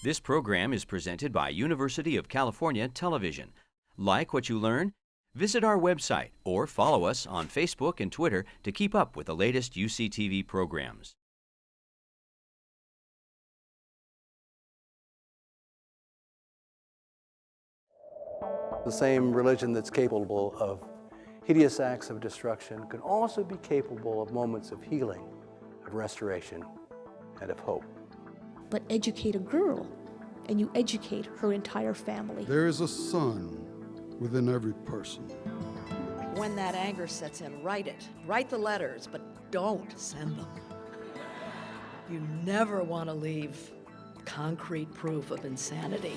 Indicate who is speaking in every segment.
Speaker 1: This program is presented by University of California Television. Like what you learn? Visit our website or follow us on Facebook and Twitter to keep up with the latest UCTV programs.
Speaker 2: The same religion that's capable of hideous acts of destruction can also be capable of moments of healing, of restoration, and of hope.
Speaker 3: But educate a girl, and you educate her entire family.
Speaker 4: There is a sun within every person.
Speaker 5: When that anger sets in, write it. Write the letters, but don't send them. You never want to leave concrete proof of insanity.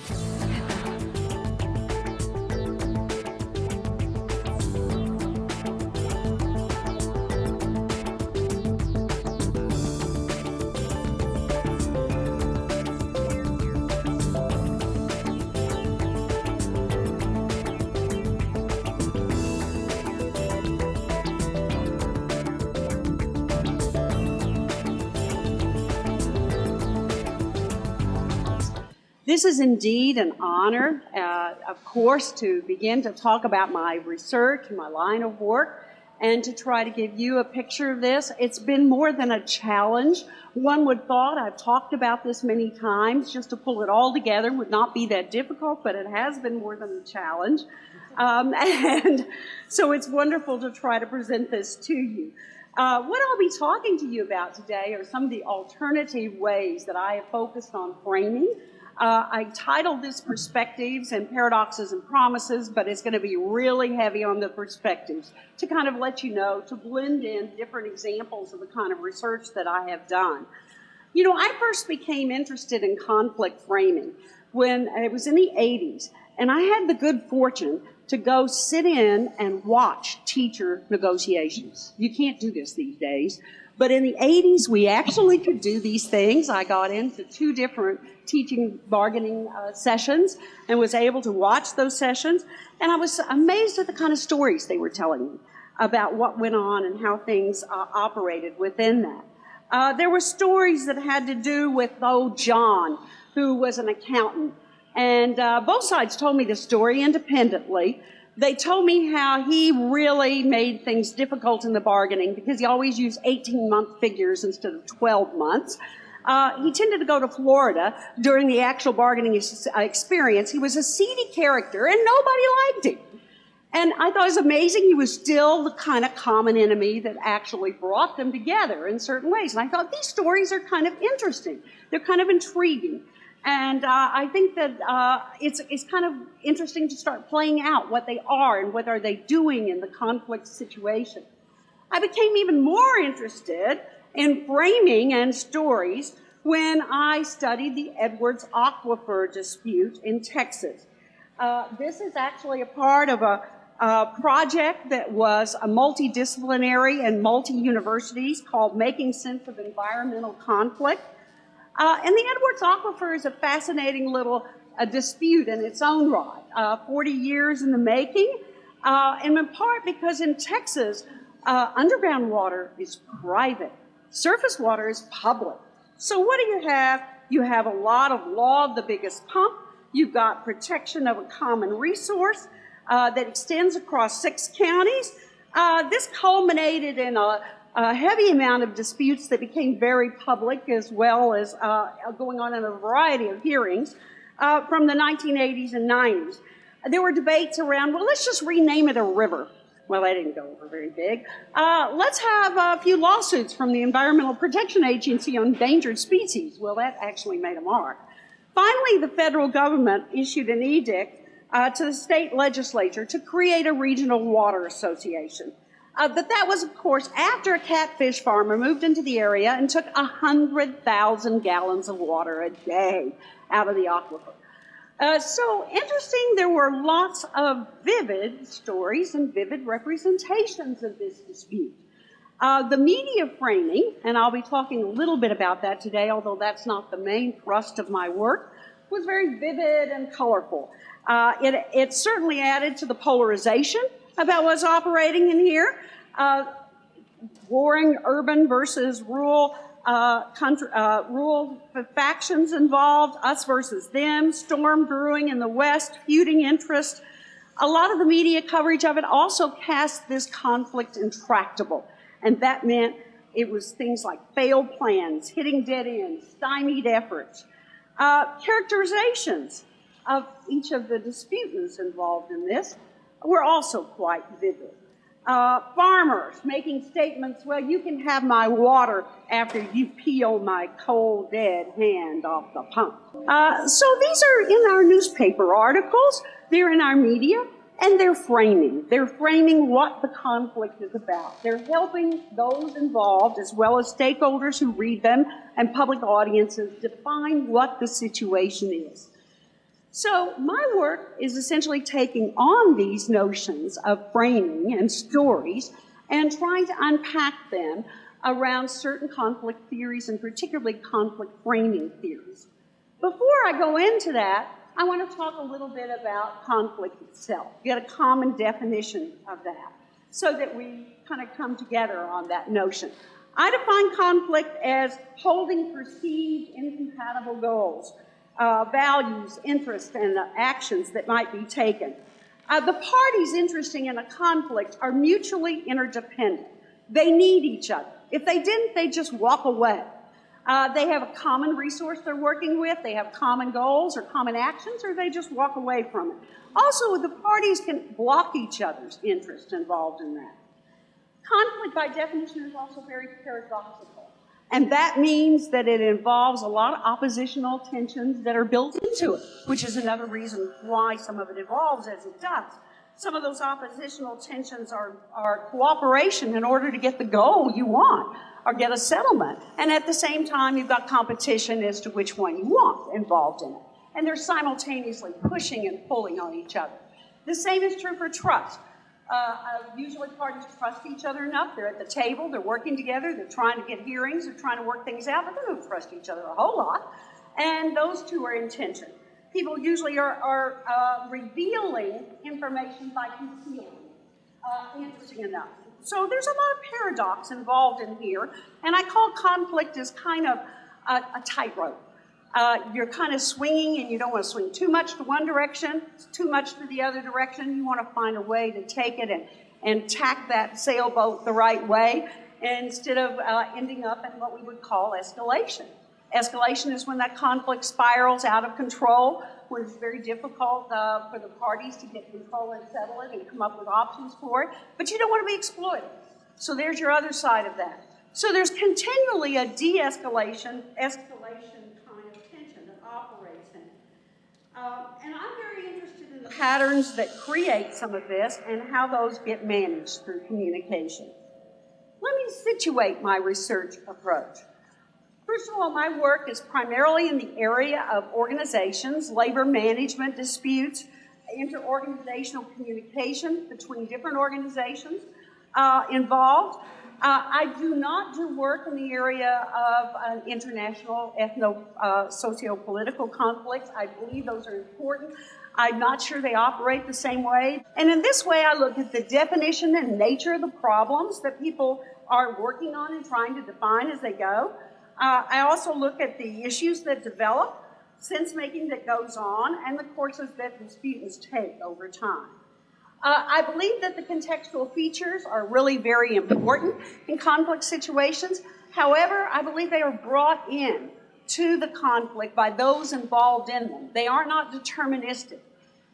Speaker 6: This is indeed an honor, of course, to begin to talk about my research, my line of work, and to try to give you a picture of this. It's been more than a challenge. One would thought, I've talked about this many times, just to pull it all together would not be that difficult, but it has been more than a challenge. And so it's wonderful to try to present this to you. What I'll be talking to you about today are some of the alternative ways that I have focused on framing. I titled this Perspectives and Paradoxes and Promises, but it's going to be really heavy on the perspectives to kind of let you know, to blend in different examples of the kind of research that I have done. You know, I first became interested in conflict framing when it was in the 80s, and I had the good fortune to go sit in and watch teacher negotiations. You can't do this these days. But in the 80s, we actually could do these things. I got into 2 different teaching bargaining sessions and was able to watch those sessions. And I was amazed at the kind of stories they were telling me about what went on and how things operated within that. There were stories that had to do with old John, who was an accountant. And both sides told me the story independently. They told me how he really made things difficult in the bargaining because he always used 18-month figures instead of 12 months. He tended to go to Florida during the actual bargaining experience. He was a seedy character, and nobody liked him. And I thought it was amazing he was still the kind of common enemy that actually brought them together in certain ways. And I thought these stories are kind of interesting. They're kind of intriguing. And I think that it's kind of interesting to start playing out what they are and what are they doing in the conflict situation. I became even more interested in framing and stories when I studied the Edwards Aquifer dispute in Texas. This is actually a part of a project that was a multidisciplinary and multi-universities called Making Sense of Environmental Conflict. And the Edwards Aquifer is a fascinating little dispute in its own right. 40 years in the making, and in part because in Texas, underground water is private. Surface water is public. So what do you have? You have a lot of law of the biggest pump. You've got protection of a common resource that extends across 6 counties. This culminated in a heavy amount of disputes that became very public, as well as going on in a variety of hearings from the 1980s and 90s. There were debates around, well, let's just rename it a river. Well, that didn't go over very big. Let's have a few lawsuits from the Environmental Protection Agency on endangered species. Well, that actually made a mark. Finally, the federal government issued an edict to the state legislature to create a regional water association. But that was, of course, after a catfish farmer moved into the area and took 100,000 gallons of water a day out of the aquifer. So interesting, there were lots of vivid stories and vivid representations of this dispute. The media framing, and I'll be talking a little bit about that today, although that's not the main thrust of my work, was very vivid and colorful. It certainly added to the polarization about what's operating in here. Warring urban versus rural rural factions involved, us versus them, storm brewing in the West, feuding interest. A lot of the media coverage of it also cast this conflict intractable, and that meant it was things like failed plans, hitting dead ends, stymied efforts. Characterizations of each of the disputants involved in this were also quite vivid. Farmers making statements, well, you can have my water after you peel my cold, dead hand off the pump. So these are in our newspaper articles, they're in our media, and they're framing. They're framing what the conflict is about. They're helping those involved, as well as stakeholders who read them and public audiences, define what the situation is. So my work is essentially taking on these notions of framing and stories and trying to unpack them around certain conflict theories, and particularly conflict framing theories. Before I go into that, I want to talk a little bit about conflict itself, get a common definition of that, so that we kind of come together on that notion. I define conflict as holding perceived incompatible goals, values, interests, and actions that might be taken. The parties interested in a conflict are mutually interdependent. They need each other. If they didn't, they'd just walk away. They have a common resource they're working with, they have common goals or common actions, or they just walk away from it. Also, the parties can block each other's interest involved in that. Conflict, by definition, is also very paradoxical. And that means that it involves a lot of oppositional tensions that are built into it, which is another reason why some of it evolves as it does. Some of those oppositional tensions are cooperation in order to get the goal you want or get a settlement. And at the same time, you've got competition as to which one you want involved in it. And they're simultaneously pushing and pulling on each other. The same is true for trust. Usually parties trust each other enough. They're at the table, they're working together, they're trying to get hearings, they're trying to work things out, but they don't trust each other a whole lot. And those two are in tension. People usually are revealing information by concealing. Interesting enough. So there's a lot of paradox involved in here, and I call conflict as kind of a tightrope. You're kind of swinging, and you don't want to swing too much to one direction, too much to the other direction. You want to find a way to take it and tack that sailboat the right way, instead of ending up in what we would call escalation. Escalation is when that conflict spirals out of control, when it's very difficult for the parties to get control and settle it and come up with options for it, but you don't want to be exploited. So there's your other side of that. So there's continually a de-escalation, escalation kind of tension that operates in it. And I'm very interested in the patterns that create some of this and how those get managed through communication. Let me situate my research approach. First of all, my work is primarily in the area of organizations, labor management disputes, interorganizational communication between different organizations involved. I do not do work in the area of international socio-political conflicts. I believe those are important. I'm not sure they operate the same way. And in this way, I look at the definition and nature of the problems that people are working on and trying to define as they go. I also look at the issues that develop, sense-making that goes on, and the courses that disputants take over time. I believe that the contextual features are really very important in conflict situations. However, I believe they are brought in to the conflict by those involved in them. They are not deterministic.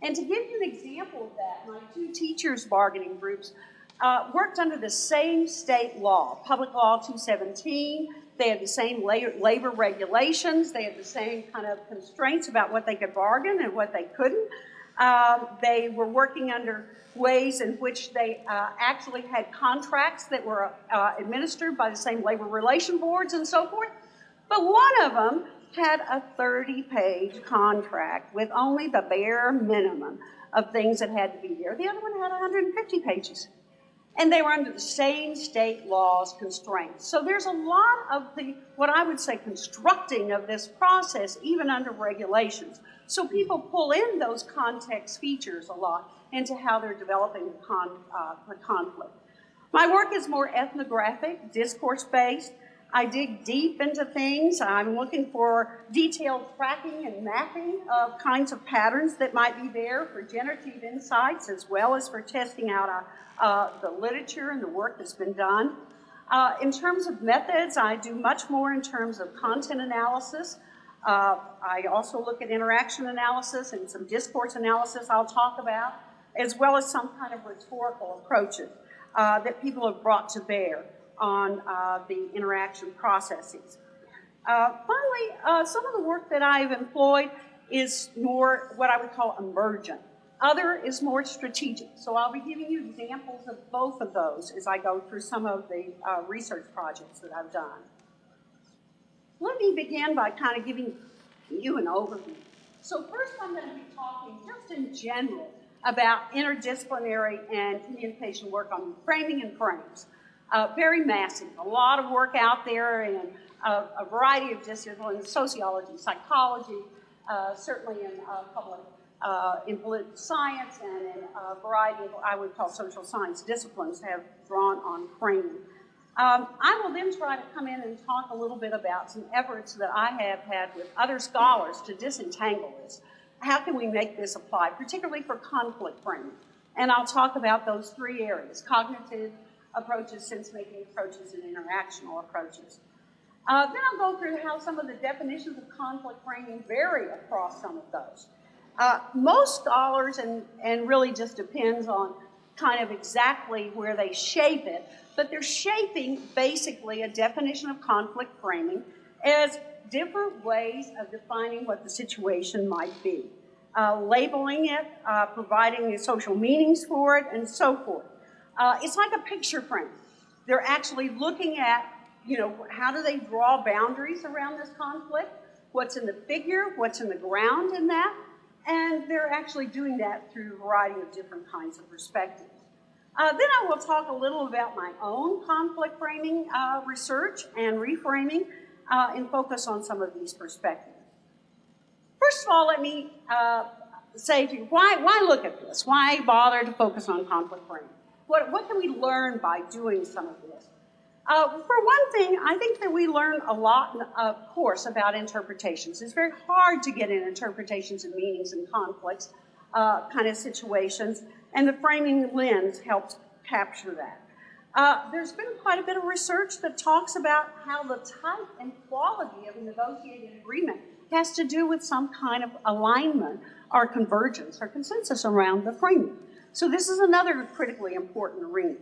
Speaker 6: And to give you an example of that, my two teachers' bargaining groups worked under the same state law, Public Law 217. They had the same labor regulations. They had the same kind of constraints about what they could bargain and what they couldn't. They were working under ways in which they actually had contracts that were administered by the same labor relation boards and so forth. But one of them had a 30-page contract with only the bare minimum of things that had to be there. The other one had 150 pages. And they were under the same state laws constraints. So there's a lot of what I would say, constructing of this process, even under regulations. So people pull in those context features a lot into how they're developing the conflict. My work is more ethnographic, discourse-based. I dig deep into things. I'm looking for detailed tracking and mapping of kinds of patterns that might be there for generative insights, as well as for testing out the literature and the work that's been done. In terms of methods, I do much more in terms of content analysis. I also look at interaction analysis and some discourse analysis I'll talk about, as well as some kind of rhetorical approaches that people have brought to bear on the interaction processes. Finally, some of the work that I've employed is more what I would call emergent. Other is more strategic. So I'll be giving you examples of both of those as I go through some of the research projects that I've done. Let me begin by kind of giving you an overview. So first I'm going to be talking just in general about interdisciplinary and communication work on framing and frames. Very massive, a lot of work out there in a variety of disciplines, sociology, psychology, certainly in public, in political science, and in a variety of, I would call, social science disciplines have drawn on framing. I will then try to come in and talk a little bit about some efforts that I have had with other scholars to disentangle this. How can we make this apply, particularly for conflict framing? And I'll talk about those three areas: cognitive approaches, sense-making approaches, and interactional approaches. Then I'll go through how some of the definitions of conflict framing vary across some of those. Most scholars, and really just depends on kind of exactly where they shape it, but they're shaping basically a definition of conflict framing as different ways of defining what the situation might be, labeling it, providing the social meanings for it, and so forth. It's like a picture frame. They're actually looking at, how do they draw boundaries around this conflict? What's in the figure? What's in the ground in that? And they're actually doing that through a variety of different kinds of perspectives. Then I will talk a little about my own conflict framing research and reframing and focus on some of these perspectives. First of all, let me say to you, why look at this? Why bother to focus on conflict framing? What can we learn by doing some of this? For one thing, I think that we learn a lot, of course, about interpretations. It's very hard to get in interpretations of meanings and conflicts kind of situations, and the framing lens helps capture that. There's been quite a bit of research that talks about how the type and quality of a negotiated agreement has to do with some kind of alignment or convergence or consensus around the framing. So this is another critically important arena.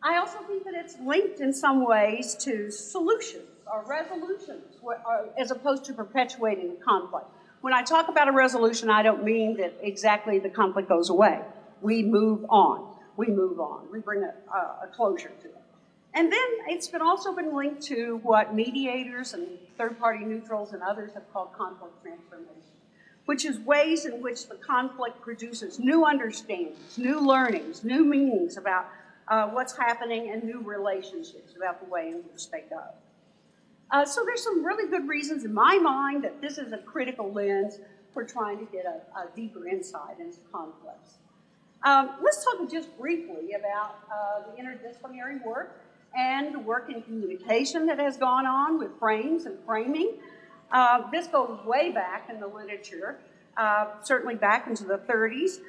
Speaker 6: I also think that it's linked in some ways to solutions or resolutions as opposed to perpetuating the conflict. When I talk about a resolution, I don't mean that exactly the conflict goes away. We move on. We move on. We bring a closure to it. And then it's also been linked to what mediators and third-party neutrals and others have called conflict transformation, which is ways in which the conflict produces new understandings, new learnings, new meanings about what's happening, and new relationships about the way in which they go. So there's some really good reasons in my mind that this is a critical lens for trying to get a deeper insight into conflicts. Let's talk just briefly about the interdisciplinary work and the work in communication that has gone on with frames and framing. This goes way back in the literature, certainly back into the 30s,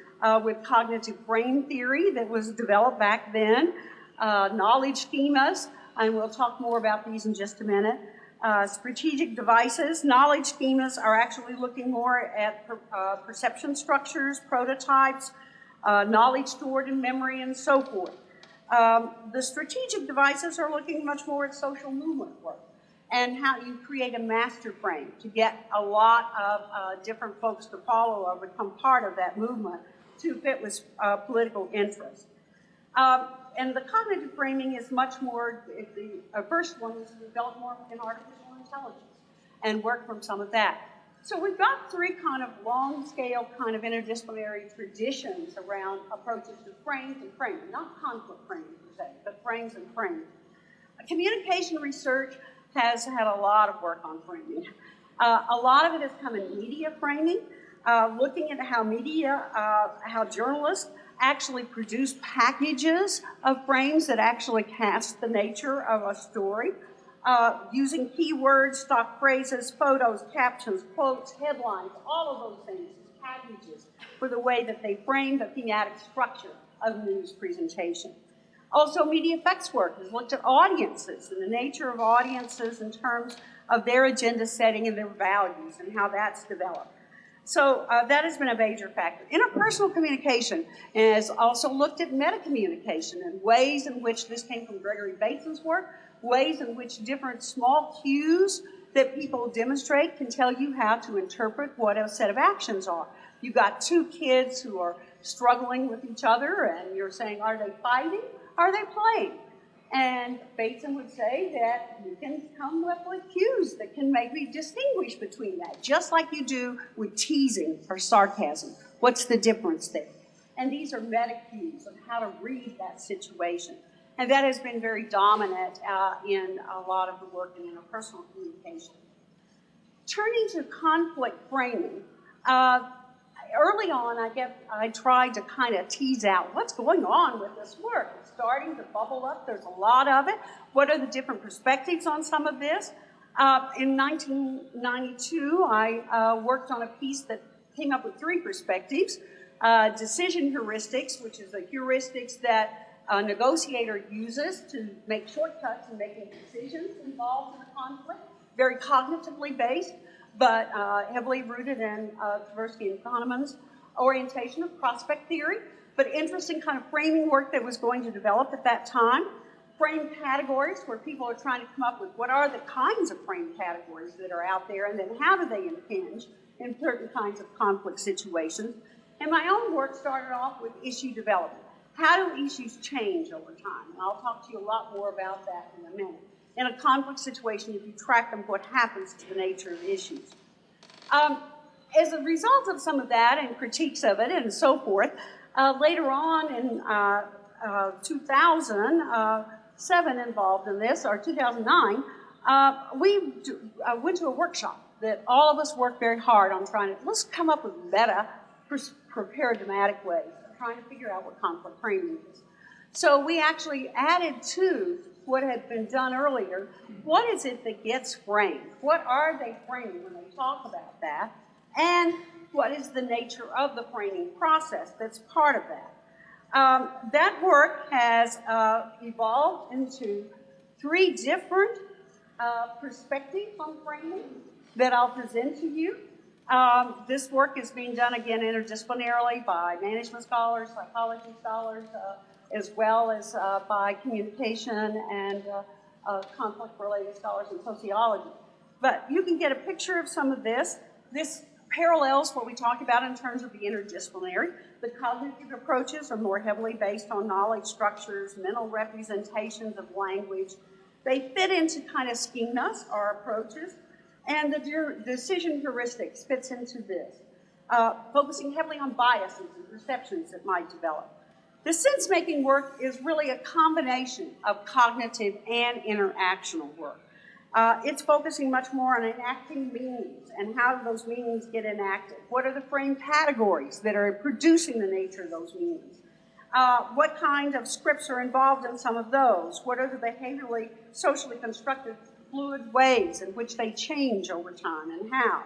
Speaker 6: with cognitive frame theory that was developed back then, knowledge schemas, and we'll talk more about these in just a minute. Strategic devices. Knowledge schemas are actually looking more at perception structures, prototypes, knowledge stored in memory, and so forth. The strategic devices are looking much more at social movement work and how you create a master frame to get a lot of different folks to follow or become part of that movement to fit with political interest. And the cognitive framing is much more, the first one was developed more in artificial intelligence and work from some of that. So we've got three kind of long-scale kind of interdisciplinary traditions around approaches to frames and framing, not conflict framing per se, but frames and framing. Communication research has had a lot of work on framing. A lot of it has come in media framing, looking at how media, how journalists actually produce packages of frames that actually cast the nature of a story. using keywords, stock phrases, photos, captions, quotes, headlines, all of those things as packages for the way that they frame the thematic structure of news presentation. Also, media effects work has looked at audiences and the nature of audiences in terms of their agenda setting and their values and how that's developed. So that has been a major factor. Interpersonal communication has also looked at meta-communication and ways in which this came from Gregory Bateson's work, ways in which different small cues that people demonstrate can tell you how to interpret what a set of actions are. You've got two kids who are struggling with each other and you're saying, are they fighting? Are they playing? And Bateson would say that you can come up with cues that can maybe distinguish between that, just like you do with teasing or sarcasm. What's the difference there? And these are meta cues of how to read that situation. And that has been very dominant in a lot of the work in interpersonal communication. Turning to conflict framing, early on, I tried to kind of tease out what's going on with this work. It's starting to bubble up. There's a lot of it. What are the different perspectives on some of this? In 1992, I worked on a piece that came up with three perspectives. Decision heuristics, which is the heuristics that a negotiator uses to make shortcuts in making decisions involved in a conflict, very cognitively based, but heavily rooted in Tversky and Kahneman's orientation of prospect theory, but interesting kind of framing work that was going to develop at that time. Frame categories, where people are trying to come up with what are the kinds of frame categories that are out there, and then how do they impinge in certain kinds of conflict situations. And my own work started off with issue development. How do issues change over time? And I'll talk to you a lot more about that in a minute. In a conflict situation, if you track them, what happens to the nature of issues? As a result of some of that and critiques of it and so forth, later on in 2007 involved in this, or 2009, we went to a workshop that all of us worked very hard on trying to, let's come up with meta, paradigmatic ways of trying to figure out what conflict framing is. So we actually added to what had been done earlier. What is it that gets framed? What are they framing when they talk about that? And what is the nature of the framing process that's part of that? That work has evolved into three different perspectives on framing that I'll present to you. This work is being done again interdisciplinarily by management scholars, psychology scholars, as well as by communication and conflict-related scholars in sociology. But you can get a picture of some of this. This parallels what we talked about in terms of the interdisciplinary. The cognitive approaches are more heavily based on knowledge structures, mental representations of language. They fit into kind of schemas or approaches. And the decision heuristics fits into this, focusing heavily on biases and perceptions that might develop. The sense-making work is really a combination of cognitive and interactional work. It's focusing much more on enacting meanings and how do those meanings get enacted. What are the frame categories that are producing the nature of those meanings? What kind of scripts are involved in some of those? What are the behaviorally, socially constructed, fluid ways in which they change over time and how?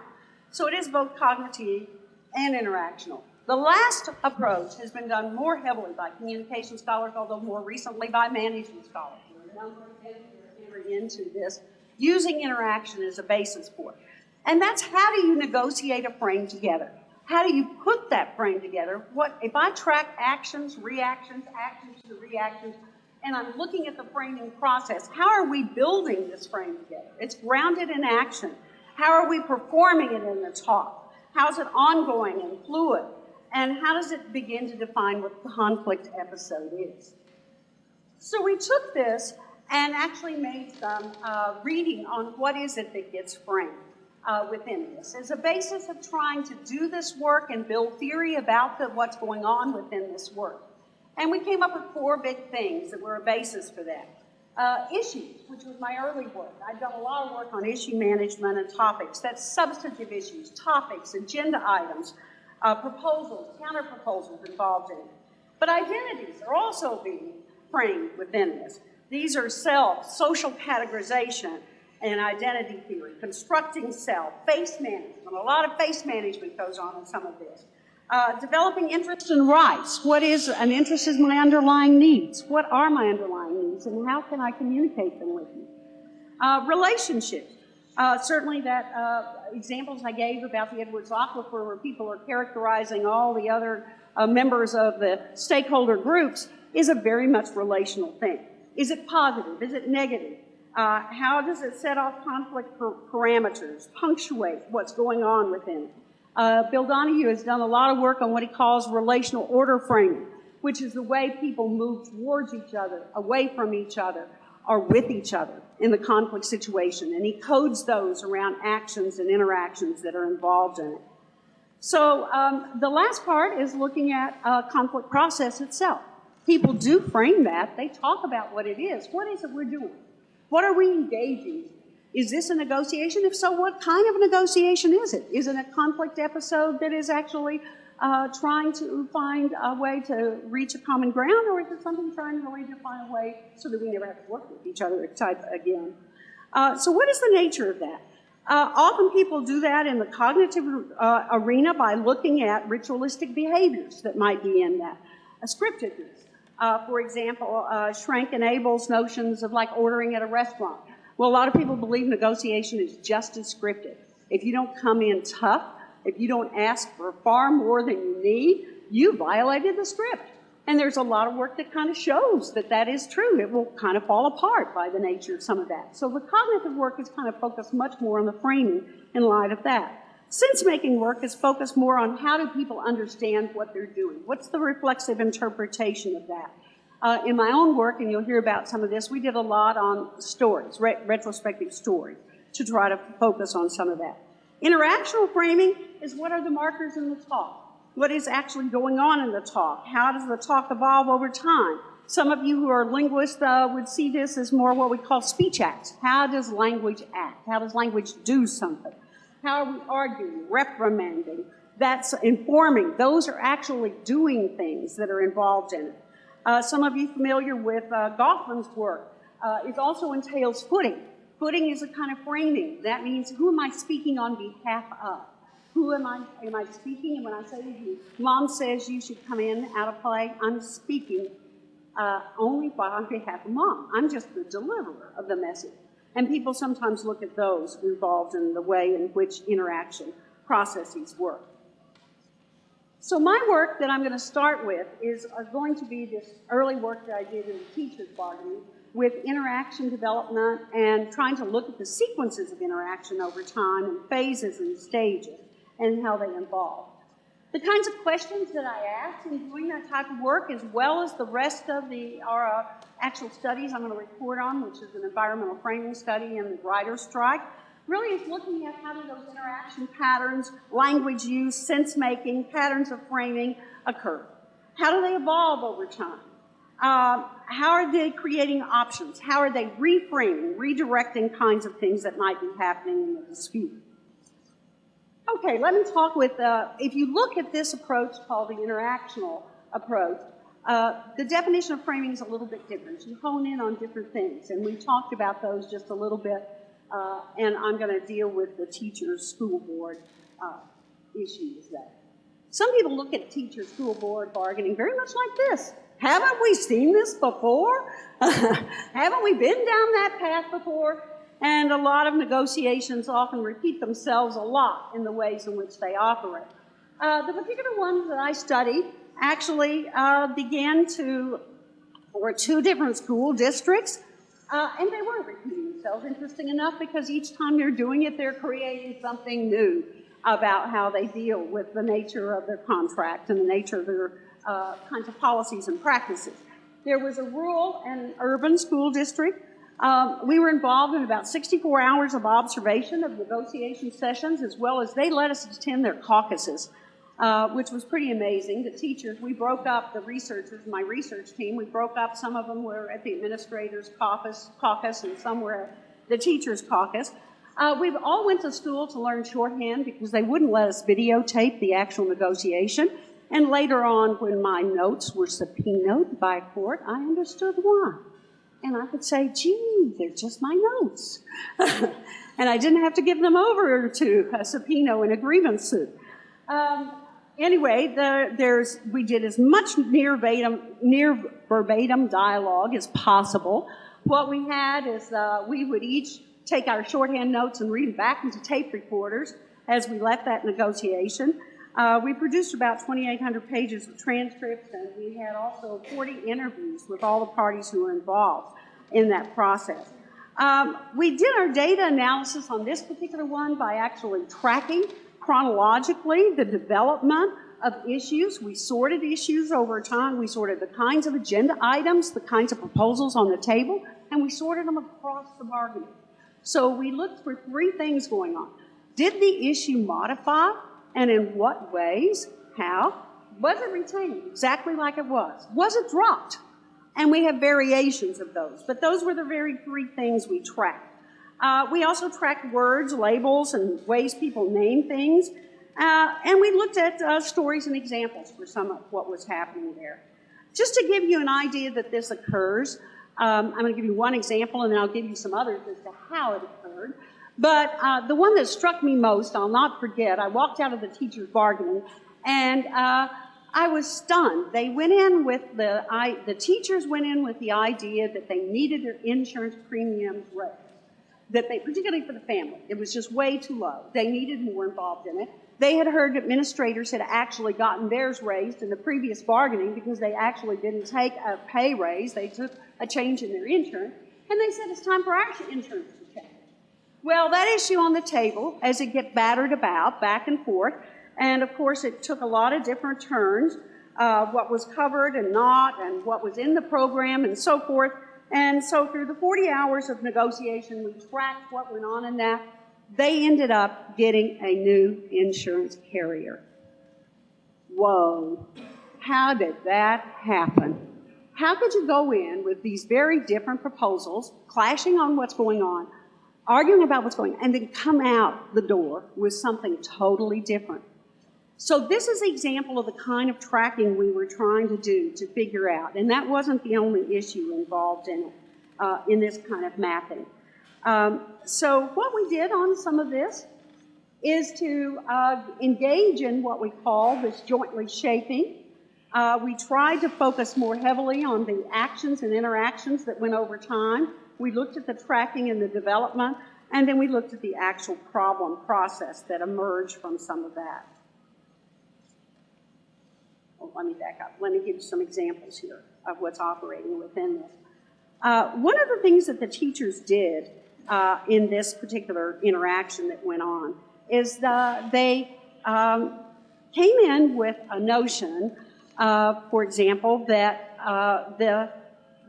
Speaker 6: So it is both cognitive and interactional. The last approach has been done more heavily by communication scholars, although more recently by management scholars. There are a number of them that are into this, using interaction as a basis for it. And that's how do you negotiate a frame together? How do you put that frame together? What if I track actions, reactions, actions to the reactions, and I'm looking at the framing process, how are we building this frame together? It's grounded in action. How are we performing it in the talk? How is it ongoing and fluid? And how does it begin to define what the conflict episode is? So we took this and actually made some reading on what is it that gets framed within this as a basis of trying to do this work and build theory about what's going on within this work. And we came up with four big things that were a basis for that. Issues, which was my early work. I've done a lot of work on issue management and topics. That's substantive issues, topics, agenda items, proposals, counter-proposals involved in it. But identities are also being framed within this. These are self, social categorization, and identity theory, constructing self, face management. A lot of face management goes on in some of this. Developing interest and rights. What is an interest is my underlying needs. What are my underlying needs, and how can I communicate them with you? Relationships. Certainly that examples I gave about the Edwards Aquifer, where people are characterizing all the other members of the stakeholder groups, is a very much relational thing. Is it positive? Is it negative? How does it set off conflict parameters, punctuate what's going on within it? Bill Donahue has done a lot of work on what he calls relational order framing, which is the way people move towards each other, away from each other, or with each other in the conflict situation. And he codes those around actions and interactions that are involved in it. So the last part is looking at conflict process itself. People do frame that. They talk about what it is. What is it we're doing? What are we engaging in? Is this a negotiation? If so, what kind of a negotiation is it? Is it a conflict episode that is actually trying to find a way to reach a common ground, or is it something trying to really find a way so that we never have to work with each other again? So what is the nature of that? Often people do that in the cognitive arena by looking at ritualistic behaviors that might be in that. Scriptedness. For example, Schrank and Abel's notions of like ordering at a restaurant. Well, a lot of people believe negotiation is just as scripted. If you don't come in tough, if you don't ask for far more than you need, you violated the script. And there's a lot of work that kind of shows that that is true. It will kind of fall apart by the nature of some of that. So the cognitive work is kind of focused much more on the framing in light of that. Sense-making work is focused more on how do people understand what they're doing. What's the reflexive interpretation of that? In my own work, and you'll hear about some of this, we did a lot on stories, retrospective stories, to try to focus on some of that. Interactional framing is what are the markers in the talk? What is actually going on in the talk? How does the talk evolve over time? Some of you who are linguists would see this as more what we call speech acts. How does language act? How does language do something? How are we arguing, reprimanding? That's informing. Those are actually doing things that are involved in it. Some of you familiar with Goffman's work. It also entails footing. Footing is a kind of framing. That means who am I speaking on behalf of? Who am I speaking? And when I say to you, Mom says you should come in out of play, I'm speaking only on behalf of Mom. I'm just the deliverer of the message. And people sometimes look at those involved in the way in which interaction processes work. So my work that I'm going to start with is going to be this early work that I did in the teacher's bargaining with interaction development and trying to look at the sequences of interaction over time and phases and stages and how they evolve. The kinds of questions that I asked in doing that type of work, as well as the rest of our actual studies I'm going to report on, which is an environmental framing study and the writer's strike, really is looking at how do those interaction patterns, language use, sense-making, patterns of framing occur. How do they evolve over time? How are they creating options? How are they reframing, redirecting kinds of things that might be happening in the dispute? Okay, let me talk with, if you look at this approach called the interactional approach, the definition of framing is a little bit different. You hone in on different things, and we talked about those just a little bit, and I'm going to deal with the teacher's school board issues there. Some people look at teacher school board bargaining very much like this. Haven't we seen this before? Haven't we been down that path before? And a lot of negotiations often repeat themselves a lot in the ways in which they operate. The particular ones that I studied actually were two different school districts, and they weren't repeating themselves, interesting enough, because each time they're doing it, they're creating something new about how they deal with the nature of their contract and the nature of their kinds of policies and practices. There was a rural and urban school district. We were involved in about 64 hours of observation of negotiation sessions, as well as they let us attend their caucuses, which was pretty amazing. The teachers, we broke up, the researchers, my research team, we broke up. Some of them were at the administrator's caucus and some were at the teacher's caucus. We all went to school to learn shorthand because they wouldn't let us videotape the actual negotiation. And later on, when my notes were subpoenaed by a court, I understood why. And I could say, gee, they're just my notes. And I didn't have to give them over to a subpoena in a grievance suit. Anyway, we did as much near verbatim dialogue as possible. What we had is we would each take our shorthand notes and read them back into tape recorders as we left that negotiation. We produced about 2,800 pages of transcripts, and we had also 40 interviews with all the parties who were involved in that process. We did our data analysis on this particular one by actually tracking chronologically the development of issues. We sorted issues over time. We sorted the kinds of agenda items, the kinds of proposals on the table, and we sorted them across the bargaining. So we looked for three things going on. Did the issue modify, and in what ways? How? Was it retained exactly like it was? Was it dropped? And we have variations of those, but those were the very three things we tracked. We also tracked words, labels, and ways people name things, and we looked at stories and examples for some of what was happening there. Just to give you an idea that this occurs, I'm going to give you one example, and then I'll give you some others as to how it occurred. But the one that struck me most, I'll not forget, I walked out of the teacher's bargaining, and I was stunned. They went in with the teachers went in with the idea that they needed their insurance premiums raised, that they, particularly for the family, it was just way too low. They needed more involved in it. They had heard administrators had actually gotten theirs raised in the previous bargaining because they actually didn't take a pay raise. They took a change in their insurance, and they said it's time for our insurance to change. Well, that issue on the table, as it get battered about, back and forth, and of course it took a lot of different turns, what was covered and not, and what was in the program and so forth. And so through the 40 hours of negotiation, we tracked what went on in that. They ended up getting a new insurance carrier. Whoa, how did that happen? How could you go in with these very different proposals, clashing on what's going on, arguing about what's going on, and then come out the door with something totally different? So this is an example of the kind of tracking we were trying to do to figure out, and that wasn't the only issue involved in it, in this kind of mapping. So what we did on some of this is to engage in what we call this jointly shaping. We tried to focus more heavily on the actions and interactions that went over time. We looked at the tracking and the development, and then we looked at the actual problem process that emerged from some of that. Oh, let me back up. Let me give you some examples here of what's operating within this. One of the things that the teachers did in this particular interaction that went on is they came in with a notion, for example, that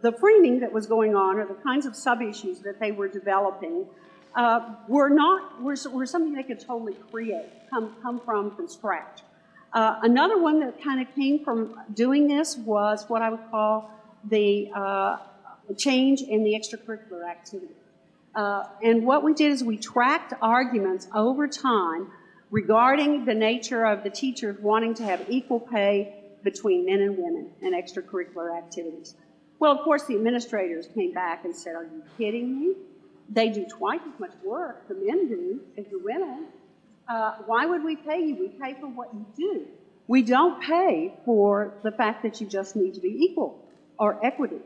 Speaker 6: the framing that was going on, or the kinds of sub-issues that they were developing, were something they could totally create, come from scratch. Another one that kind of came from doing this was what I would call the change in the extracurricular activity. And what we did is we tracked arguments over time regarding the nature of the teachers wanting to have equal pay between men and women in extracurricular activities. Well, of course, the administrators came back and said, are you kidding me? They do twice as much work, the men do, as the women. Why would we pay you? We pay for what you do. We don't pay for the fact that you just need to be equal or equity.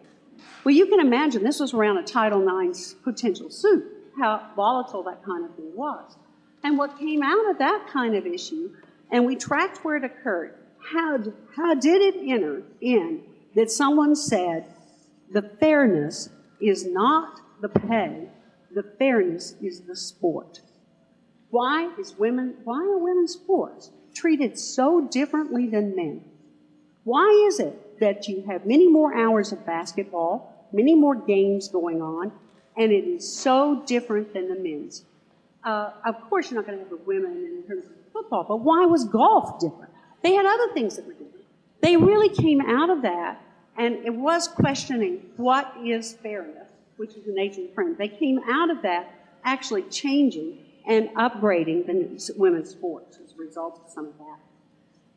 Speaker 6: Well, you can imagine this was around a Title IX potential suit, how volatile that kind of thing was. And what came out of that kind of issue, and we tracked where it occurred, how did it enter in that someone said the fairness is not the pay, the fairness is the sport. Why are women's sports treated so differently than men? Why is it that you have many more hours of basketball, many more games going on, and it is so different than the men's? Of course, you're not going to have the women in terms of football, but why was golf different? They had other things that were different. They really came out of that, and it was questioning what is fairness, which is the nature of the frame. They came out of that actually changing and upgrading the women's sports as a result of some of that.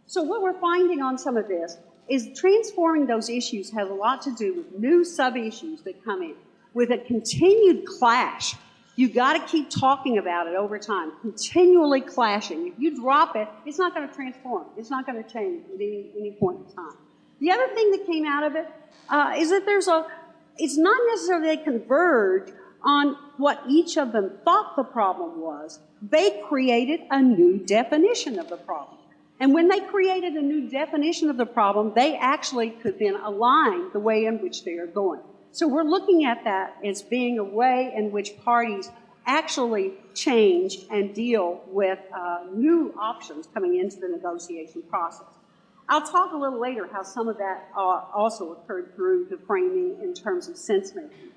Speaker 6: So what we're finding on some of this is transforming those issues has a lot to do with new sub-issues that come in. With a continued clash, you got to keep talking about it over time, continually clashing. If you drop it, it's not going to transform. It's not going to change at any point in time. The other thing that came out of it is that it's not necessarily they converge on what each of them thought the problem was. They created a new definition of the problem. And when they created a new definition of the problem, they actually could then align the way in which they are going. So we're looking at that as being a way in which parties actually change and deal with new options coming into the negotiation process. I'll talk a little later how some of that also occurred through the framing in terms of sense-making.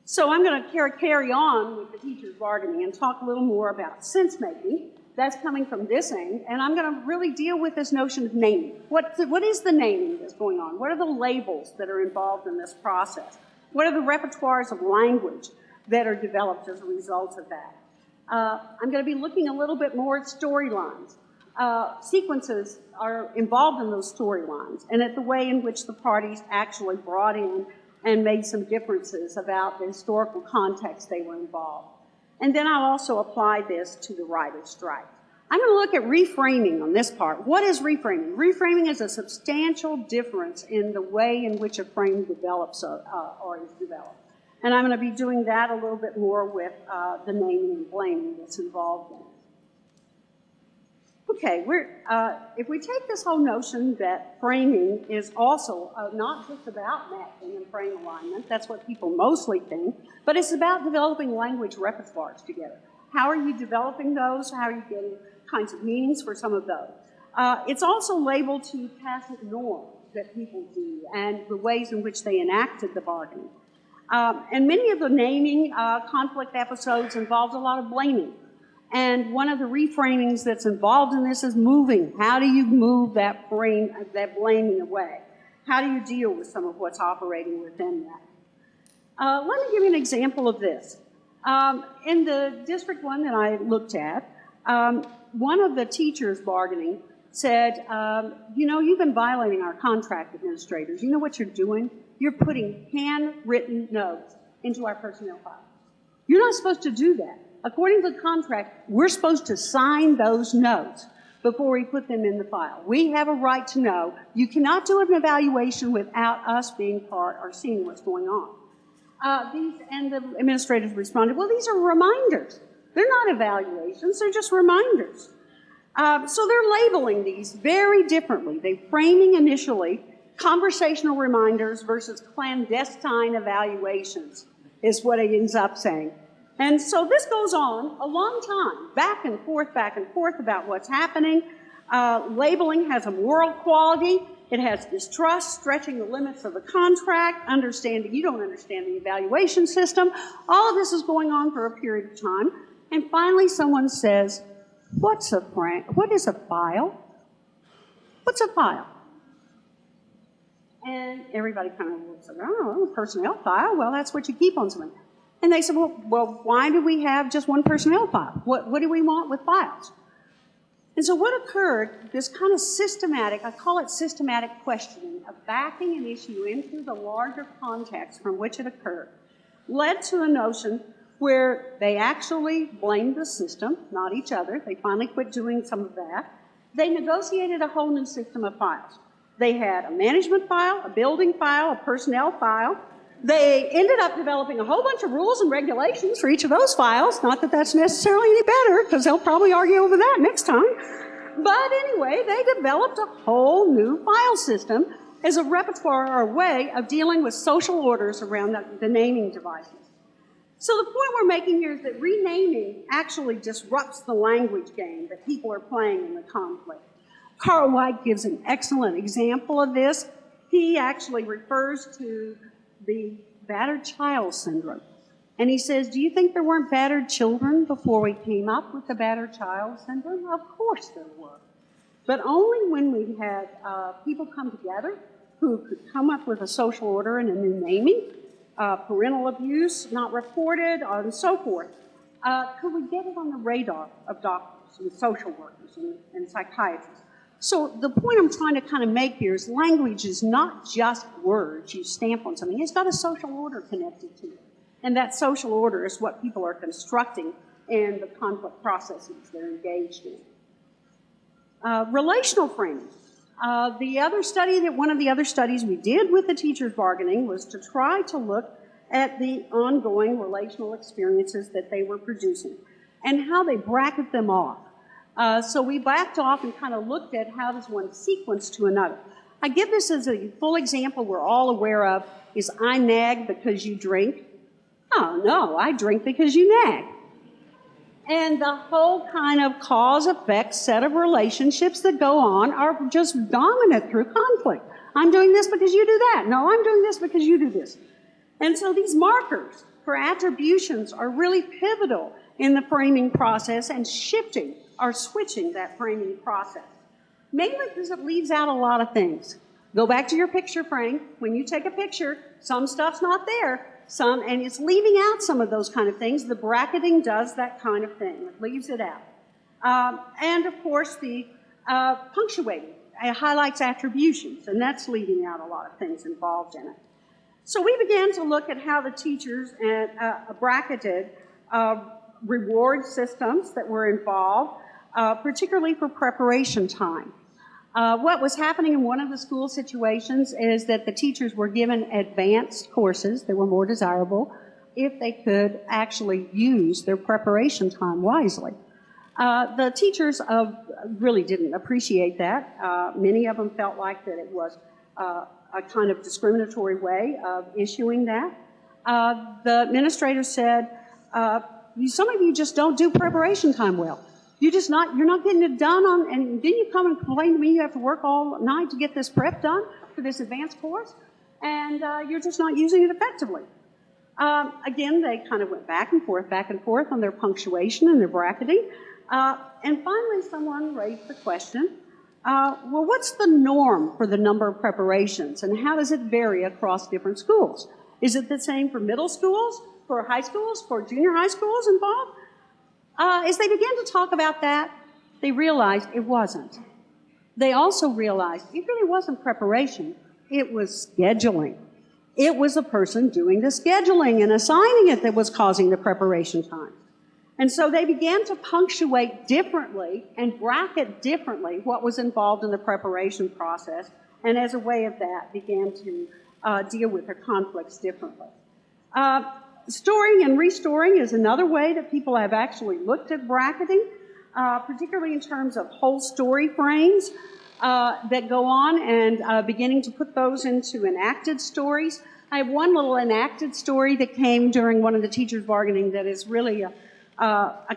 Speaker 6: So I'm going to carry on with the teacher's bargaining and talk a little more about sense-making. That's coming from this end, and I'm going to really deal with this notion of naming. What is the naming that's going on? What are the labels that are involved in this process? What are the repertoires of language that are developed as a result of that? I'm going to be looking a little bit more at storylines. Sequences are involved in those storylines, and at the way in which the parties actually brought in and made some differences about the historical context they were involved. And then I'll also apply this to the writer's strike. I'm going to look at reframing on this part. What is reframing? Reframing is a substantial difference in the way in which a frame develops or is developed. And I'm going to be doing that a little bit more with the naming and blaming that's involved in it. Okay, if we take this whole notion that framing is also not just about matching and frame alignment, that's what people mostly think, but it's about developing language repertoires together. How are you developing those? How are you getting kinds of meanings for some of those? It's also labeled to tacit norms that people do and the ways in which they enacted the bargaining. And many of the naming conflict episodes involved a lot of blaming. And one of the reframings that's involved in this is moving. How do you move that blaming away? How do you deal with some of what's operating within that? Let me give you an example of this. In the district one that I looked at, one of the teachers bargaining said, you know, you've been violating our contract, administrators. You know what you're doing? You're putting handwritten notes into our personnel file. You're not supposed to do that. According to the contract, we're supposed to sign those notes before we put them in the file. We have a right to know. You cannot do an evaluation without us being part or seeing what's going on. And the administrators responded, well, these are reminders. They're not evaluations, they're just reminders. So they're labeling these very differently. They're framing initially conversational reminders versus clandestine evaluations is what it ends up saying. And so this goes on a long time, back and forth about what's happening. Labeling has a moral quality. It has distrust, stretching the limits of the contract, understanding you don't understand the evaluation system. All of this is going on for a period of time. And finally someone says, what is a file? What's a file? And everybody kind of looks like, oh, a personnel file? Well, that's what you keep on something. And they said, well, why do we have just one personnel file? What do we want with files? And so what occurred, this kind of systematic, I call it systematic questioning, of backing an issue into the larger context from which it occurred, led to a notion where they actually blamed the system, not each other. They finally quit doing some of that. They negotiated a whole new system of files. They had a management file, a building file, a personnel file. They ended up developing a whole bunch of rules and regulations for each of those files. Not that that's necessarily any better, because they'll probably argue over that next time. But anyway, they developed a whole new file system as a repertoire or a way of dealing with social orders around the naming devices. So the point we're making here is that renaming actually disrupts the language game that people are playing in the conflict. Carl White gives an excellent example of this. He actually refers to the battered child syndrome. And he says, do you think there weren't battered children before we came up with the battered child syndrome? Of course there were. But only when we had people come together who could come up with a social order and a new naming, parental abuse not reported, and so forth, could we get it on the radar of doctors and social workers and psychiatrists. So the point I'm trying to kind of make here is language is not just words you stamp on something. It's got a social order connected to it. And that social order is what people are constructing in the conflict processes they're engaged in. Relational framing. One of the other studies we did with the teachers bargaining was to try to look at the ongoing relational experiences that they were producing and how they bracket them off. So we backed off and kind of looked at how does one sequence to another. I give this as a full example we're all aware of is I nag because you drink. Oh, no, I drink because you nag. And the whole kind of cause-effect set of relationships that go on are just dominant through conflict. I'm doing this because you do that. No, I'm doing this because you do this. And so these markers for attributions are really pivotal in the framing process and shifting or switching that framing process. Mainly because it leaves out a lot of things. Go back to your picture frame. When you take a picture, some stuff's not there. And it's leaving out some of those kind of things. The bracketing does that kind of thing. It leaves it out. And of course, the punctuating highlights attributions, and that's leaving out a lot of things involved in it. So we began to look at how the teachers bracketed reward systems that were involved, particularly for preparation time. What was happening in one of the school situations is that the teachers were given advanced courses that were more desirable if they could actually use their preparation time wisely. The teachers really didn't appreciate that. Many of them felt like that it was a kind of discriminatory way of issuing that. The administrator said, some of you just don't do preparation time well. You're not getting it done and then you come and complain to me you have to work all night to get this prep done for this advanced course, and you're just not using it effectively. Again, they kind of went back and forth on their punctuation and their bracketing. And finally, someone raised the question, well, what's the norm for the number of preparations, and how does it vary across different schools? Is it the same for middle schools, for high schools, for junior high schools involved? As they began to talk about that, they realized it wasn't. They also realized it really wasn't preparation, it was scheduling. It was a person doing the scheduling and assigning it that was causing the preparation time. And so they began to punctuate differently and bracket differently what was involved in the preparation process, and as a way of that began to deal with their conflicts differently. Storing and restoring is another way that people have actually looked at bracketing, particularly in terms of whole story frames that go on and beginning to put those into enacted stories. I have one little enacted story that came during one of the teachers' bargaining that is really a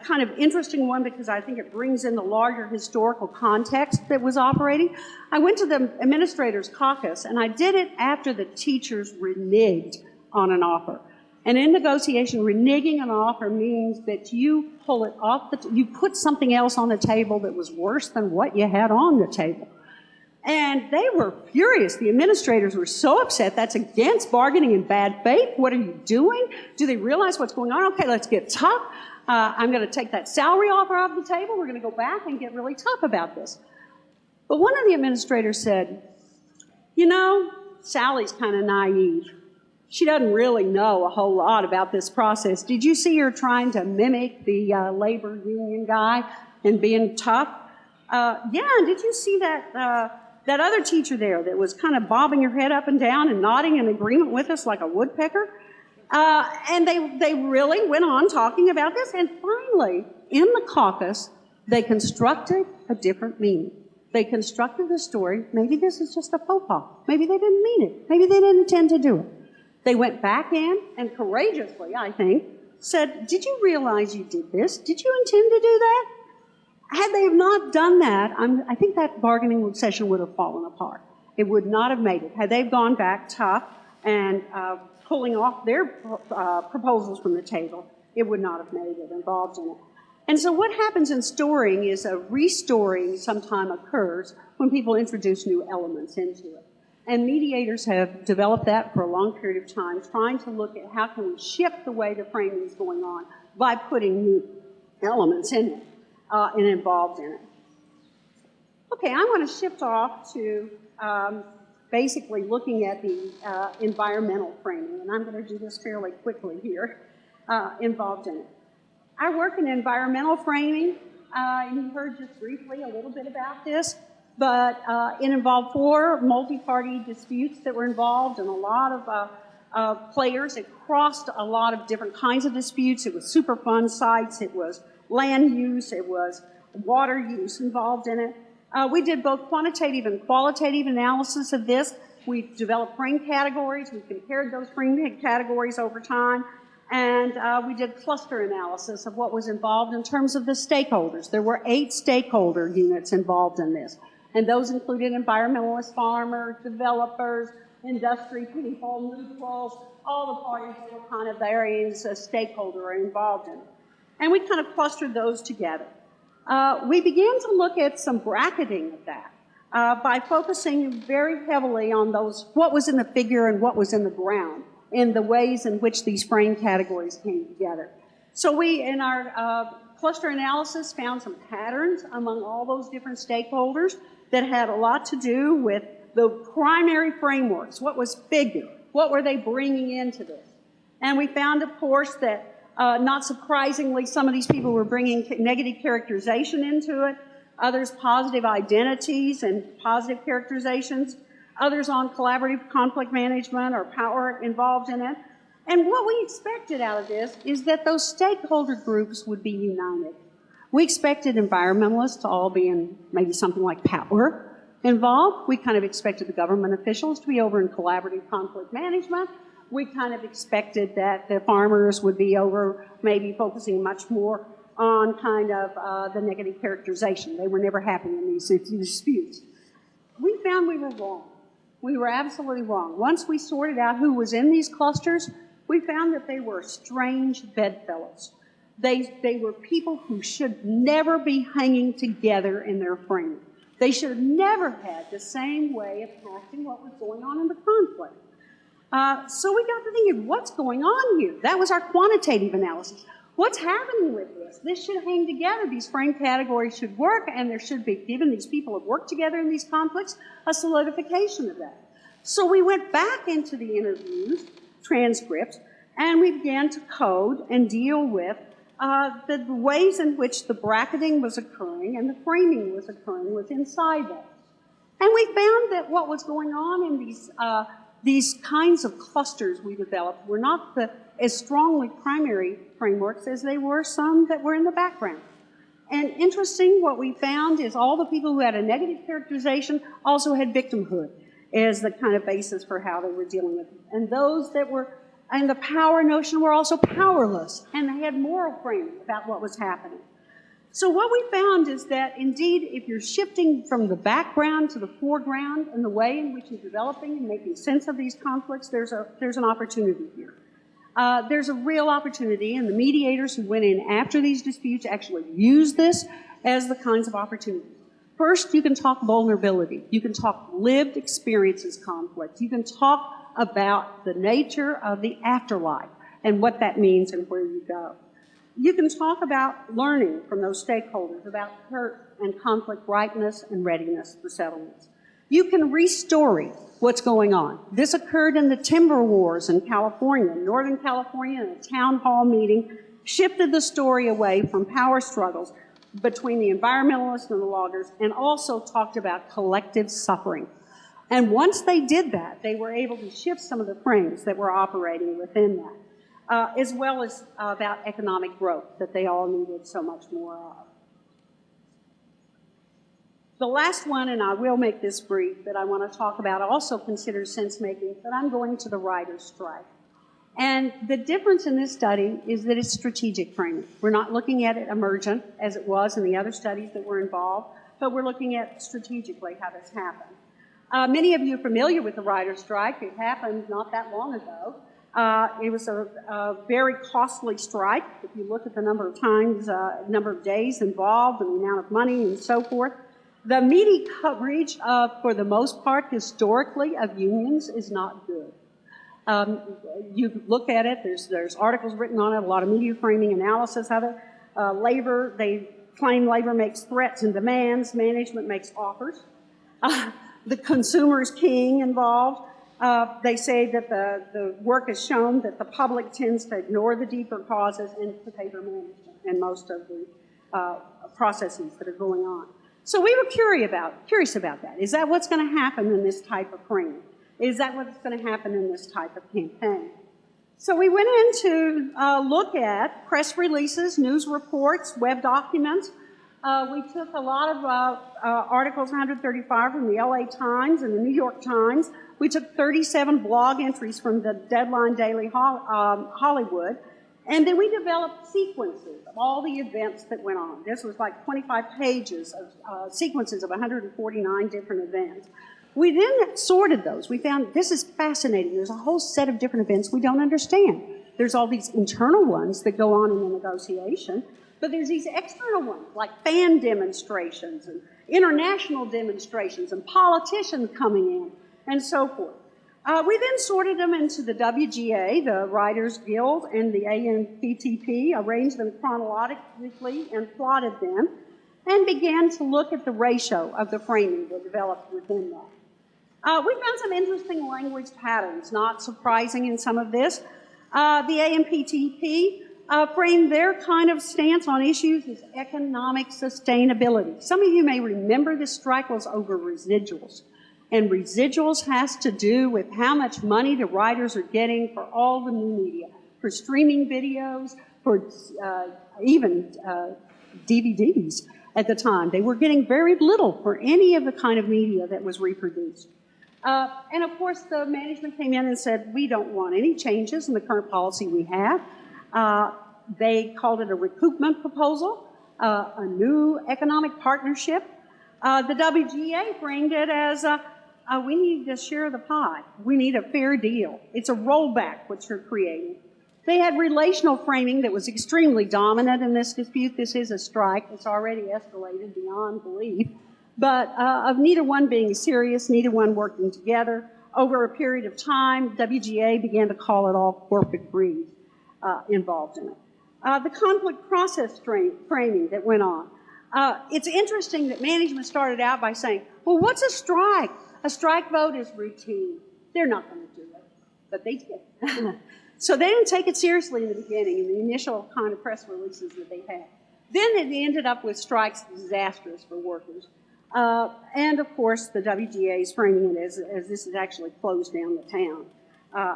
Speaker 6: kind of interesting one because I think it brings in the larger historical context that was operating. I went to the administrators' caucus, and I did it after the teachers reneged on an offer. And in negotiation, reneging an offer means that you pull it off, you put something else on the table that was worse than what you had on the table. And they were furious. The administrators were so upset. That's against bargaining in bad faith. What are you doing? Do they realize what's going on? Okay, let's get tough. I'm going to take that salary offer off the table. We're going to go back and get really tough about this. But one of the administrators said, you know, Sally's kind of naive. She doesn't really know a whole lot about this process. Did you see her trying to mimic the labor union guy and being tough? Yeah, and did you see that other teacher there that was kind of bobbing her head up and down and nodding in agreement with us like a woodpecker? And they really went on talking about this, and finally, in the caucus, they constructed a different meaning. They constructed a story, maybe this is just a faux pas. Maybe they didn't mean it. Maybe they didn't intend to do it. They went back in and courageously, I think, said, did you realize you did this? Did you intend to do that? Had they not done that, I think that bargaining session would have fallen apart. It would not have made it. Had they gone back tough and pulling off their proposals from the table, it would not have made it involved in it. And so what happens in storing is a restoring sometime occurs when people introduce new elements into it. And mediators have developed that for a long period of time, trying to look at how can we shift the way the framing is going on by putting new elements in it and involved in it. Okay, I want to shift off to basically looking at the environmental framing, and I'm going to do this fairly quickly here, involved in it. I work in environmental framing. You heard just briefly a little bit about this, but it involved 4 multi-party disputes that were involved and a lot of players. It crossed a lot of different kinds of disputes. It was Superfund sites, it was land use, it was water use involved in it. We did both quantitative and qualitative analysis of this. We developed frame categories. We compared those frame categories over time. And we did cluster analysis of what was involved in terms of the stakeholders. There were 8 stakeholder units involved in this. And those included environmentalists, farmers, developers, industry people, neutrals, all the parties that were kind of various stakeholder involved in it. And we kind of clustered those together. We began to look at some bracketing of that by focusing very heavily on those, what was in the figure and what was in the ground, in the ways in which these frame categories came together. So we, in our cluster analysis, found some patterns among all those different stakeholders that had a lot to do with the primary frameworks. What was figure? What were they bringing into this? And we found, of course, that not surprisingly, some of these people were bringing negative characterization into it, others positive identities and positive characterizations, others on collaborative conflict management or power involved in it. And what we expected out of this is that those stakeholder groups would be united. We expected environmentalists to all be in maybe something like power involved. We kind of expected the government officials to be over in collaborative conflict management. We kind of expected that the farmers would be over maybe focusing much more on kind of the negative characterization. They were never happy in these disputes. We found we were wrong. We were absolutely wrong. Once we sorted out who was in these clusters, we found that they were strange bedfellows. They were people who should never be hanging together in their framing. They should have never had the same way of casting what was going on in the conflict. So we got to thinking, what's going on here? That was our quantitative analysis. What's happening with this? This should hang together. These frame categories should work, and there should be, given these people have worked together in these conflicts, a solidification of that. So we went back into the interviews, transcripts, and we began to code and deal with the ways in which the bracketing was occurring and the framing was occurring was inside those. And we found that what was going on in these kinds of clusters we developed were not as strongly primary frameworks as they were some that were in the background. And interesting, what we found is all the people who had a negative characterization also had victimhood as the kind of basis for how they were dealing with it. And those that were, and the power notion were also powerless, and they had moral framing about what was happening. So what we found is that, indeed, if you're shifting from the background to the foreground in the way in which you're developing and making sense of these conflicts, there's an opportunity here. There's a real opportunity, and the mediators who went in after these disputes actually used this as the kinds of opportunities. First, you can talk vulnerability. You can talk lived experiences conflict. You can talk about the nature of the afterlife and what that means and where you go. You can talk about learning from those stakeholders about hurt and conflict ripeness and readiness for settlements. You can restory what's going on. This occurred in the timber wars in California. Northern California, in a town hall meeting, shifted the story away from power struggles between the environmentalists and the loggers, and also talked about collective suffering. And once they did that, they were able to shift some of the frames that were operating within that, as well as about economic growth that they all needed so much more of. The last one, and I will make this brief, that I want to talk about also considers sense-making, but I'm going to the writer's strike. And the difference in this study is that it's strategic framing. We're not looking at it emergent, as it was in the other studies that were involved, but we're looking at strategically how this happened. Many of you are familiar with the writer's strike. It happened not that long ago. It was a very costly strike. If you look at the number of times, number of days involved, and the amount of money and so forth, the media coverage, for the most part, historically, of unions is not good. You look at it, there's articles written on it, a lot of media framing analysis of it. Labor, they claim labor makes threats and demands, management makes offers. The consumer's king involved. They say that the work has shown that the public tends to ignore the deeper causes and to favor management in most of the processes that are going on. So we were curious about that. Is that what's going to happen in this type of framing? Is that what's going to happen in this type of campaign? So we went in to look at press releases, news reports, web documents. We took a lot of articles, 135 from the LA Times and the New York Times. We took 37 blog entries from the Deadline Daily Hollywood. And then we developed sequences of all the events that went on. This was like 25 pages of sequences of 149 different events. We then sorted those. We found this is fascinating. There's a whole set of different events we don't understand. There's all these internal ones that go on in the negotiation, but there's these external ones like fan demonstrations and international demonstrations and politicians coming in and so forth. We then sorted them into the WGA, the Writers Guild, and the ANPTP, arranged them chronologically and plotted them, and began to look at the ratio of the framing that developed within that. We found some interesting language patterns, not surprising in some of this. The ANPTP framed their kind of stance on issues as economic sustainability. Some of you may remember this strike was over residuals. And residuals has to do with how much money the writers are getting for all the new media, for streaming videos, for even DVDs at the time. They were getting very little for any of the kind of media that was reproduced. And of course, the management came in and said, we don't want any changes in the current policy we have. They called it a recoupment proposal, a new economic partnership. The WGA framed it as we need to share the pie. We need a fair deal. It's a rollback, what you're creating. They had relational framing that was extremely dominant in this dispute. This is a strike. It's already escalated beyond belief. But of neither one being serious, neither one working together. Over a period of time, WGA began to call it all corporate greed involved in it. The conflict process framing that went on. It's interesting that management started out by saying, well, what's a strike? A strike vote is routine. They're not going to do it. But they did. So they didn't take it seriously in the beginning, in the initial kind of press releases that they had. Then it ended up with strikes disastrous for workers. And of course, the WGA is framing it as this has actually closed down the town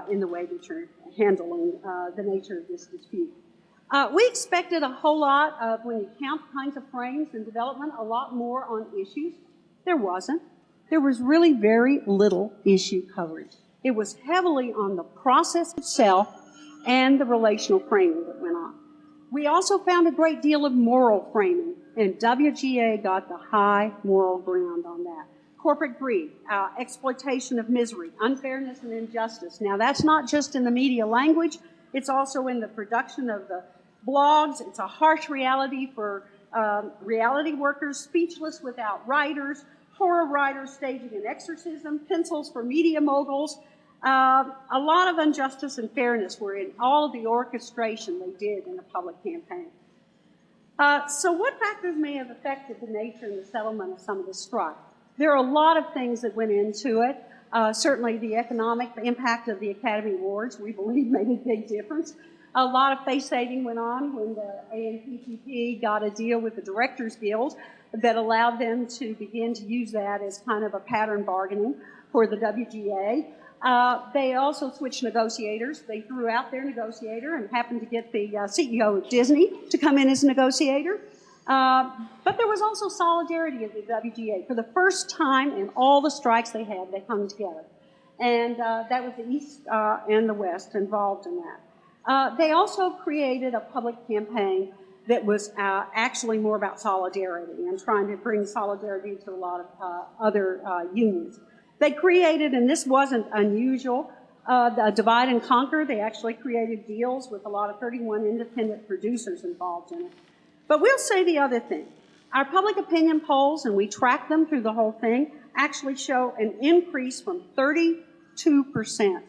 Speaker 6: in the way that you're handling the nature of this dispute. We expected a whole lot of, when you count kinds of frames in development, a lot more on issues. There wasn't. There was really very little issue coverage. It was heavily on the process itself and the relational framing that went on. We also found a great deal of moral framing, and WGA got the high moral ground on that. Corporate greed, exploitation of misery, unfairness and injustice. Now, that's not just in the media language. It's also in the production of the blogs. It's a harsh reality for reality workers, speechless without writers, horror writers staging an exorcism, pencils for media moguls. A lot of injustice and fairness were in all of the orchestration they did in the public campaign. So what factors may have affected the nature and the settlement of some of the strife? There are a lot of things that went into it. Certainly the economic impact of the Academy Awards, we believe, made a big difference. A lot of face saving went on when the ANPTP got a deal with the Directors Guild that allowed them to begin to use that as kind of a pattern bargaining for the WGA. They also switched negotiators. They threw out their negotiator and happened to get the CEO of Disney to come in as a negotiator. But there was also solidarity of the WGA. For the first time in all the strikes they had, they hung together. And that was the East and the West involved in that. They also created a public campaign that was actually more about solidarity and trying to bring solidarity to a lot of other unions. They created, and this wasn't unusual, a divide and conquer. They actually created deals with a lot of 31 independent producers involved in it. But we'll say the other thing. Our public opinion polls, and we track them through the whole thing, actually show an increase from 32%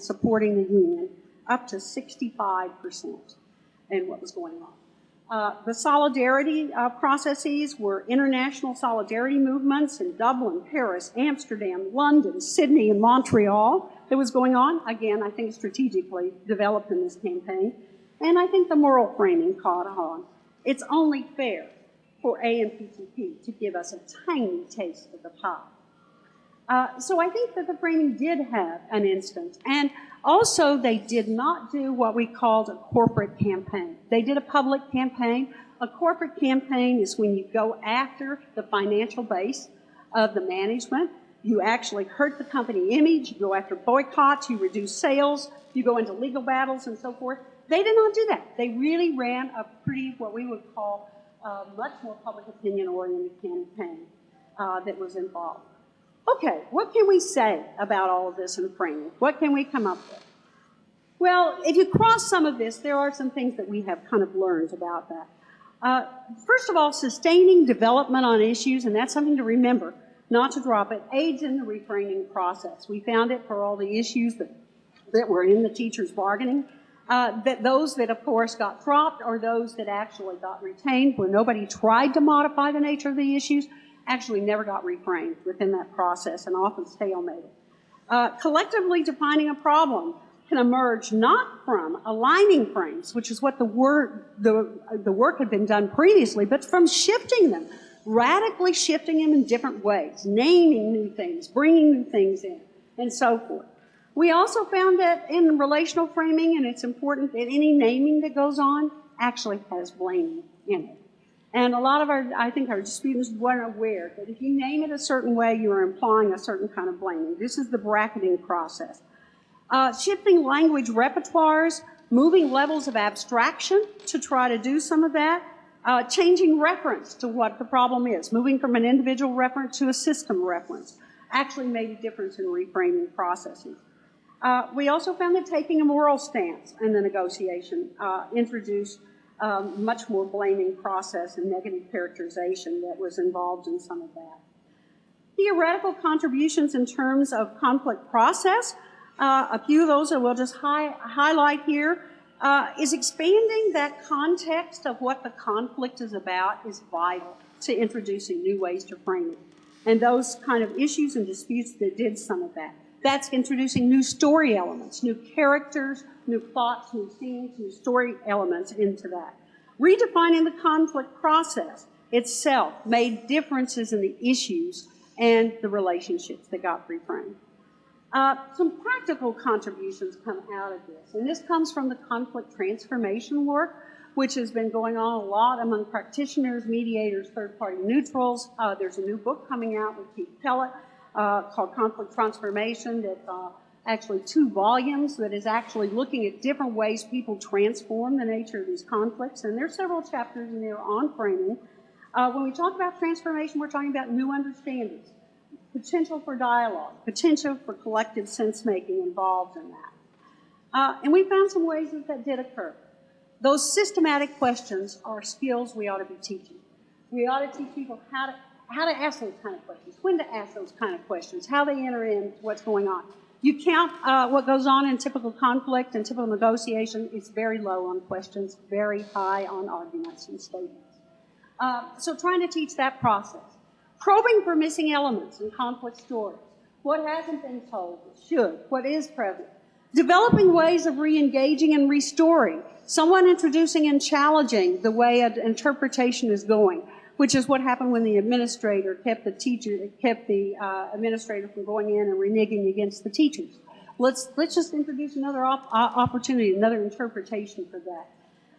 Speaker 6: supporting the union up to 65% in what was going on. The solidarity processes were international solidarity movements in Dublin, Paris, Amsterdam, London, Sydney, and Montreal that was going on. Again, I think strategically developed in this campaign. And I think the moral framing caught on. It's only fair for AMPTP to give us a tiny taste of the pie. So I think that the framing did have an instance. And also, they did not do what we called a corporate campaign. They did a public campaign. A corporate campaign is when you go after the financial base of the management. You actually hurt the company image. You go after boycotts. You reduce sales. You go into legal battles and so forth. They did not do that. They really ran a pretty, what we would call, much more public opinion-oriented campaign that was involved. Okay, what can we say about all of this in framing? What can we come up with? Well, if you cross some of this, there are some things that we have kind of learned about that. First of all, sustaining development on issues, and that's something to remember, not to drop it, aids in the reframing process. We found it for all the issues that were in the teachers' bargaining, that those that, of course, got dropped or those that actually got retained where nobody tried to modify the nature of the issues, actually never got reframed within that process and often stalemated. Collectively defining a problem can emerge not from aligning frames, which is what the work had been done previously, but from shifting them, radically shifting them in different ways, naming new things, bringing new things in, and so forth. We also found that in relational framing, and it's important that any naming that goes on actually has blaming in it. And a lot of I think our disputants weren't aware that if you name it a certain way, you are implying a certain kind of blaming. This is the bracketing process. Shifting language repertoires, moving levels of abstraction to try to do some of that, changing reference to what the problem is, moving from an individual reference to a system reference, actually made a difference in reframing processes. We also found that taking a moral stance in the negotiation introduced much more blaming process and negative characterization that was involved in some of that. Theoretical contributions in terms of conflict process, a few of those that we'll just highlight here, is expanding that context of what the conflict is about is vital to introducing new ways to frame it. And those kind of issues and disputes that did some of that. That's introducing new story elements, new characters, new plots, new scenes, new story elements into that. Redefining the conflict process itself made differences in the issues and the relationships that got reframed. Some practical contributions come out of this, and this comes from the conflict transformation work, which has been going on a lot among practitioners, mediators, third-party neutrals. There's a new book coming out with Keith Pellett called Conflict Transformation that's actually 2 volumes that is actually looking at different ways people transform the nature of these conflicts. And there's several chapters in there on framing. When we talk about transformation, we're talking about new understandings, potential for dialogue, potential for collective sense-making involved in that. And we found some ways that did occur. Those systematic questions are skills we ought to be teaching. We ought to teach people how to ask those kind of questions, when to ask those kind of questions, how they enter in what's going on. You count what goes on in typical conflict and typical negotiation, it's very low on questions, very high on arguments and statements. So trying to teach that process. Probing for missing elements in conflict stories. What hasn't been told, what should, what is present. Developing ways of re-engaging and restoring. Someone introducing and challenging the way an interpretation is going, which is what happened when the administrator kept the administrator from going in and reneging against the teachers. Let's just introduce another opportunity, another interpretation for that.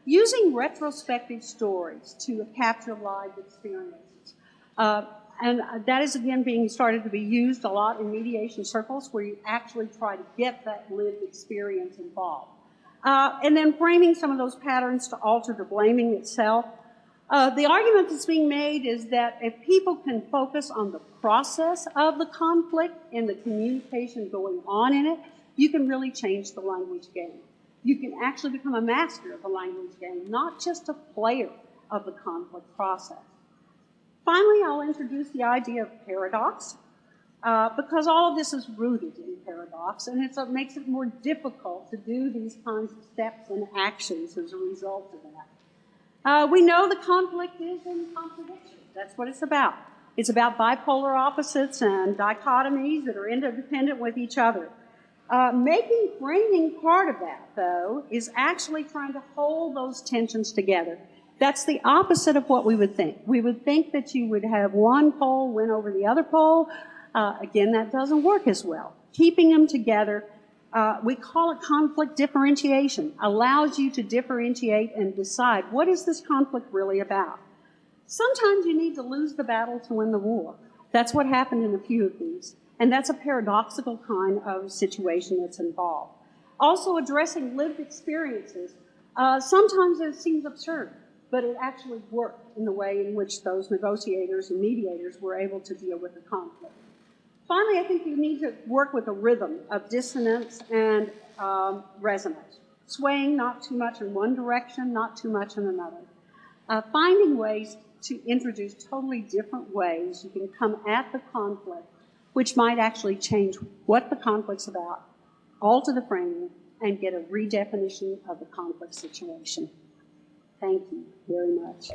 Speaker 6: Using retrospective stories to capture live experiences. And that is, again, being started to be used a lot in mediation circles where you actually try to get that lived experience involved. And then framing some of those patterns to alter the blaming itself. The argument that's being made is that if people can focus on the process of the conflict and the communication going on in it, you can really change the language game. You can actually become a master of the language game, not just a player of the conflict process. Finally, I'll introduce the idea of paradox, because all of this is rooted in paradox, and it makes it more difficult to do these kinds of steps and actions as a result of that. We know the conflict is in contradiction. That's what it's about. It's about bipolar opposites and dichotomies that are interdependent with each other. Making framing part of that, though, is actually trying to hold those tensions together. That's the opposite of what we would think. We would think that you would have one pole win over the other pole. Again, that doesn't work as well. Keeping them together, we call it conflict differentiation, allows you to differentiate and decide, what is this conflict really about? Sometimes you need to lose the battle to win the war. That's what happened in a few of these. And that's a paradoxical kind of situation that's involved. Also addressing lived experiences. Sometimes it seems absurd, but it actually worked in the way in which those negotiators and mediators were able to deal with the conflict. Finally, I think you need to work with a rhythm of dissonance and resonance. Swaying not too much in one direction, not too much in another. Finding ways to introduce totally different ways you can come at the conflict, which might actually change what the conflict's about, alter the framing, and get a redefinition of the conflict situation. Thank you very much.